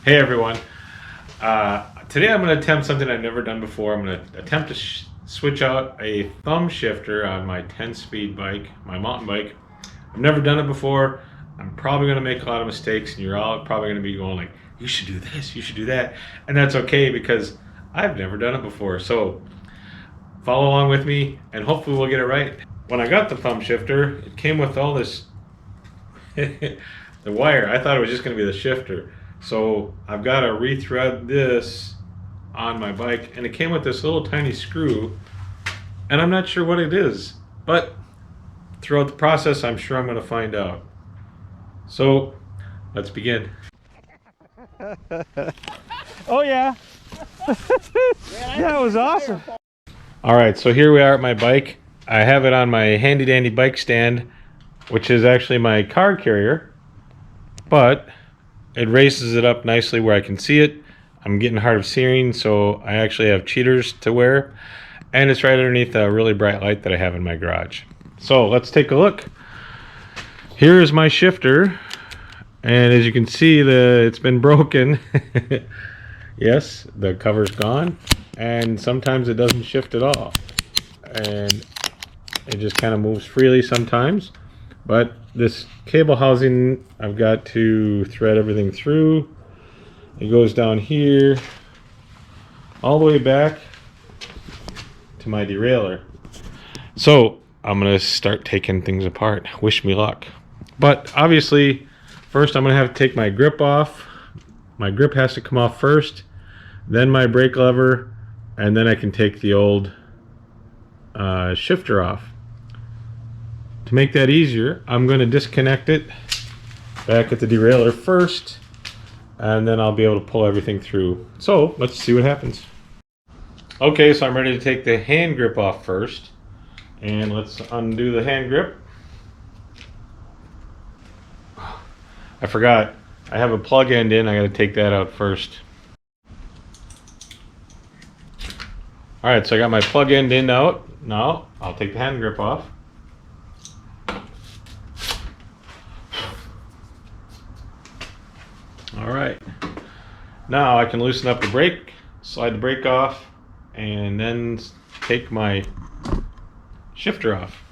Hey everyone. Today I'm going to attempt something I've never done before. I'm going to attempt to switch out a thumb shifter on my 10-speed bike, my mountain bike. I've never done it before. I'm probably going to make a lot of mistakes, and you're all probably going to be going like, you should do this, you should do that. And that's okay because I've never done it before. So follow along with me and hopefully we'll get it right. When I got the thumb shifter, it came with all this, the wire. I thought it was just going to be the shifter. So I've got to rethread this on my bike, and it came with this little tiny screw, and I'm not sure what it is, but throughout the process I'm sure I'm going to find out. So let's begin. Oh yeah. That was awesome. Alright, so here we are at my bike. I have it on my handy dandy bike stand, which is actually my car carrier, but it raises it up nicely where I can see it. I'm getting hard of seeing, so I actually have cheaters to wear, and it's right underneath a really bright light that I have in my garage. So let's take a look. Here is my shifter, and as you can see, it's been broken. Yes, the cover's gone, and sometimes it doesn't shift at all, and it just kind of moves freely sometimes. But this cable housing, I've got to thread everything through. It goes down here, all the way back to my derailleur. So I'm gonna start taking things apart. Wish me luck. But obviously, first I'm gonna have to take my grip off. My grip has to come off first, then my brake lever, and then I can take the old shifter off. To make that easier, I'm going to disconnect it back at the derailleur first, and then I'll be able to pull everything through. So let's see what happens. Okay, so I'm ready to take the hand grip off first, and let's undo the hand grip. I forgot, I have a plug end in. I got to take that out first. Alright, so I got my plug end in out. Now I'll take the hand grip off. Alright, now I can loosen up the brake, slide the brake off, and then take my shifter off.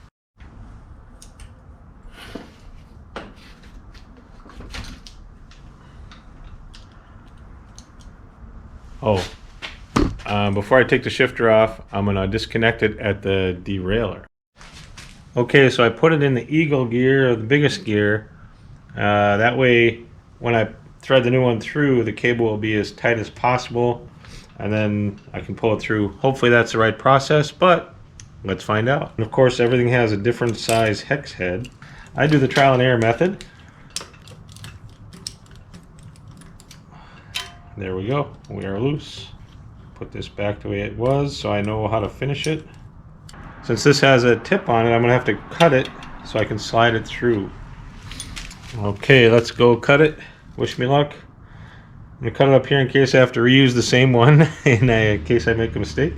Before I take the shifter off, I'm going to disconnect it at the derailleur. Okay, so I put it in the eagle gear, or the biggest gear. That way, when I thread the new one through, the cable will be as tight as possible, and then I can pull it through. Hopefully that's the right process, but let's find out. And of course, everything has a different size hex head. I do the trial and error method. There we go, we are loose. Put this back the way it was so I know how to finish it. Since this has a tip on it, I'm gonna have to cut it so I can slide it through. Okay, let's go cut it. Wish me luck. I'm going to cut it up here in case I have to reuse the same one in case I make a mistake.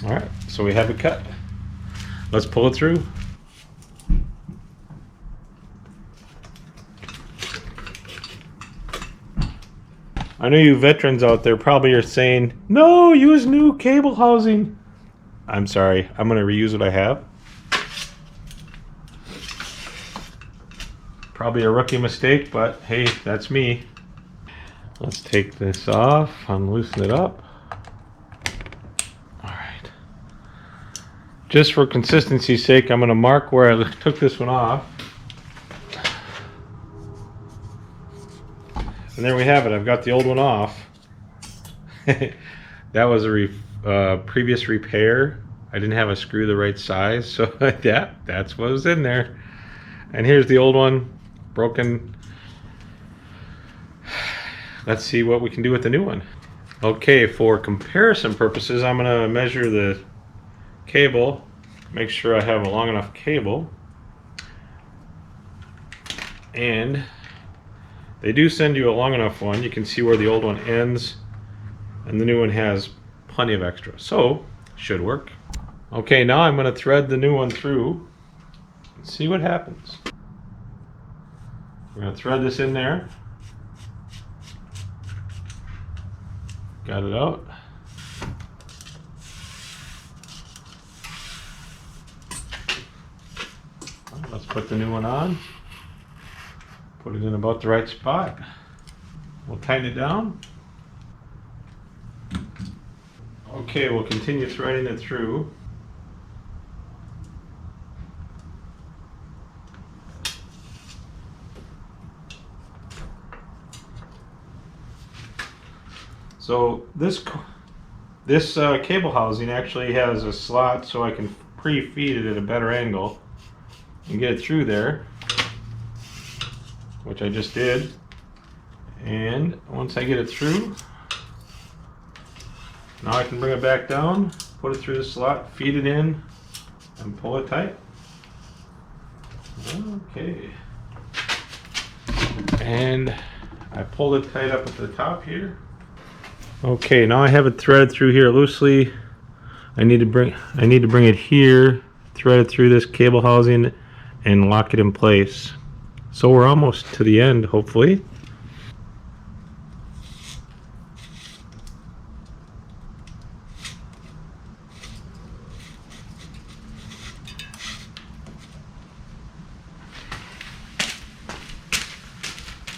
Alright, so we have it cut. Let's pull it through. I know you veterans out there probably are saying, no, use new cable housing. I'm sorry, I'm going to reuse what I have. Probably a rookie mistake, but hey, that's me. Let's take this off, unloosen it up. Alright. Just for consistency's sake, I'm going to mark where I took this one off. And there we have it. I've got the old one off. That was a previous repair. I didn't have a screw the right size, so that's what was in there. And here's the old one. Broken. Let's see what we can do with the new one. Okay, for comparison purposes, I'm going to measure the cable, make sure I have a long enough cable, and they do send you a long enough one. You can see where the old one ends, and the new one has plenty of extra, so should work. Okay, now I'm going to thread the new one through and see what happens. We're going to thread this in there. Got it out. Let's put the new one on. Put it in about the right spot. We'll tighten it down. Okay, we'll continue threading it through. So this cable housing actually has a slot so I can pre-feed it at a better angle and get it through there, which I just did. And once I get it through, now I can bring it back down, put it through the slot, feed it in, and pull it tight. Okay. And I pulled it tight up at the top here. Okay, now I have it threaded through here loosely. I need to bring it here, thread it through this cable housing, and lock it in place. So we're almost to the end, hopefully.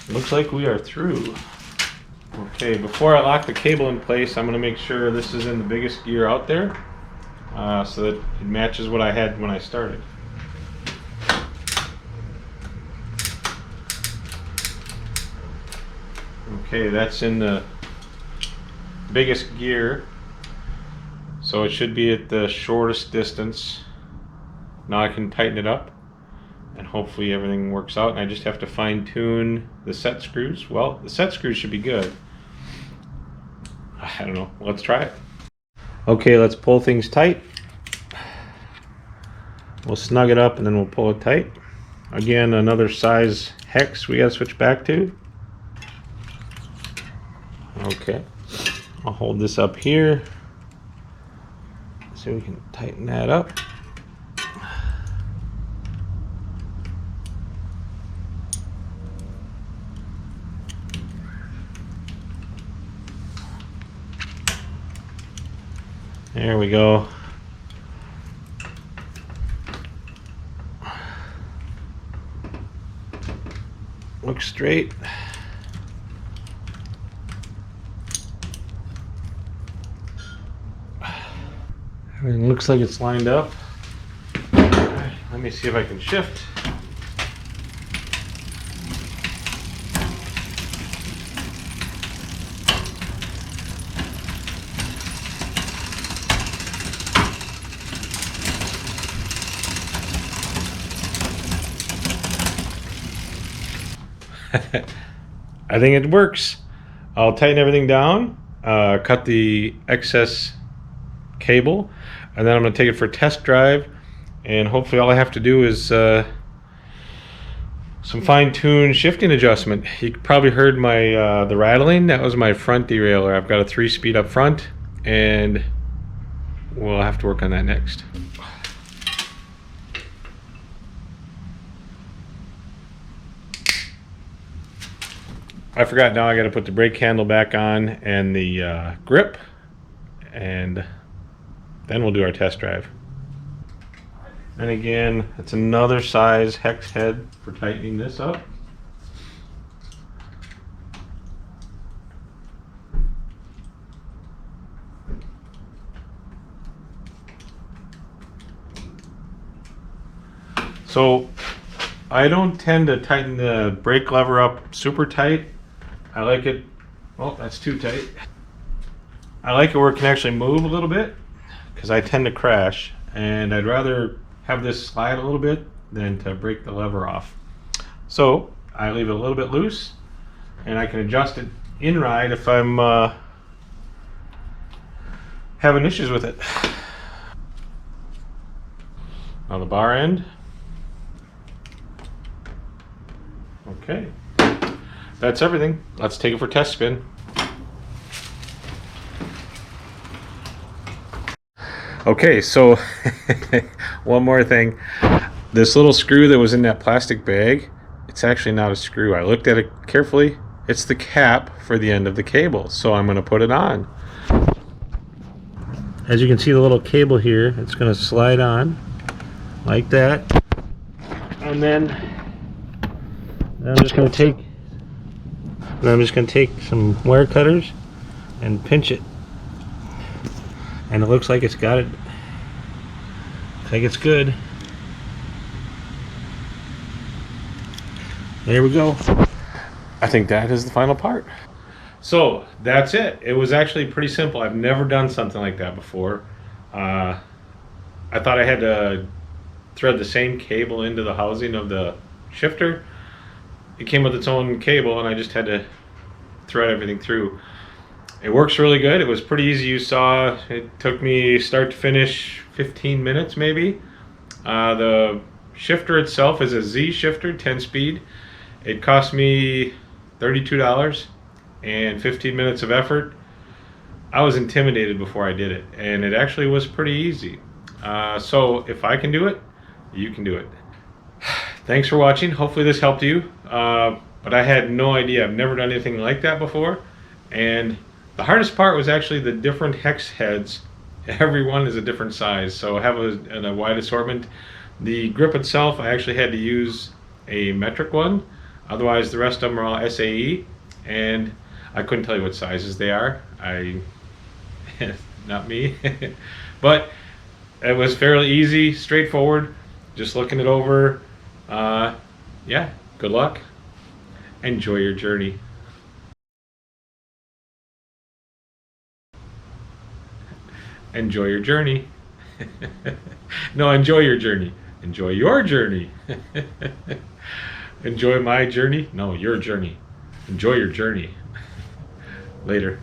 Looks like we are through. Okay, before I lock the cable in place, I'm going to make sure this is in the biggest gear out there, so that it matches what I had when I started. Okay, that's in the biggest gear, so it should be at the shortest distance. Now I can tighten it up, and hopefully everything works out, and I just have to fine tune the set screws. Well, the set screws should be good. I don't know, let's try it. Okay, let's pull things tight. We'll snug it up and then we'll pull it tight. Again, another size hex we gotta switch back to. Okay, I'll hold this up here so we can tighten that up. There we go. Looks straight. Everything looks like it's lined up. Right, let me see if I can shift. I think it works. I'll tighten everything down, cut the excess cable, and then I'm going to take it for a test drive, and hopefully all I have to do is some fine-tuned shifting adjustment. You probably heard my the rattling. That was my front derailleur. I've got a 3-speed up front, and we'll have to work on that next. I forgot, now I got to put the brake handle back on and the grip, and then we'll do our test drive. And again, it's another size hex head for tightening this up. So I don't tend to tighten the brake lever up super tight. I like it, well, that's too tight. I like it where it can actually move a little bit, because I tend to crash, and I'd rather have this slide a little bit than to break the lever off. So I leave it a little bit loose, and I can adjust it in ride if I'm having issues with it. On the bar end. Okay. That's everything. Let's take it for a test spin. Okay, so one more thing. This little screw that was in that plastic bag, it's actually not a screw. I looked at it carefully. It's the cap for the end of the cable, so I'm going to put it on. as you can see, the little cable here, it's going to slide on like that, and then I'm just going to take some wire cutters and pinch it, and it looks like it's got it. I think it's good. There we go. I think that is the final part. So that's it. It was actually pretty simple. I've never done something like that before. I thought I had to thread the same cable into the housing of the shifter. It came with its own cable, and I just had to thread everything through. It works really good. It was pretty easy. You saw it took me start to finish 15 minutes maybe. The shifter itself is a Zee shifter, 10 speed. It cost me $32 and 15 minutes of effort. I was intimidated before I did it, and it actually was pretty easy. So if I can do it, you can do it. Thanks for watching. Hopefully this helped you. But I had no idea. I've never done anything like that before. And the hardest part was actually the different hex heads. Every one is a different size, so I have a wide assortment. The grip itself, I actually had to use a metric one. Otherwise, the rest of them are all SAE, and I couldn't tell you what sizes they are. Not me. But it was fairly easy, straightforward. Just looking it over. Yeah, good luck. Enjoy your journey. Enjoy your journey. No, enjoy your journey. Enjoy your journey. Enjoy my journey? No, your journey. Enjoy your journey. Later.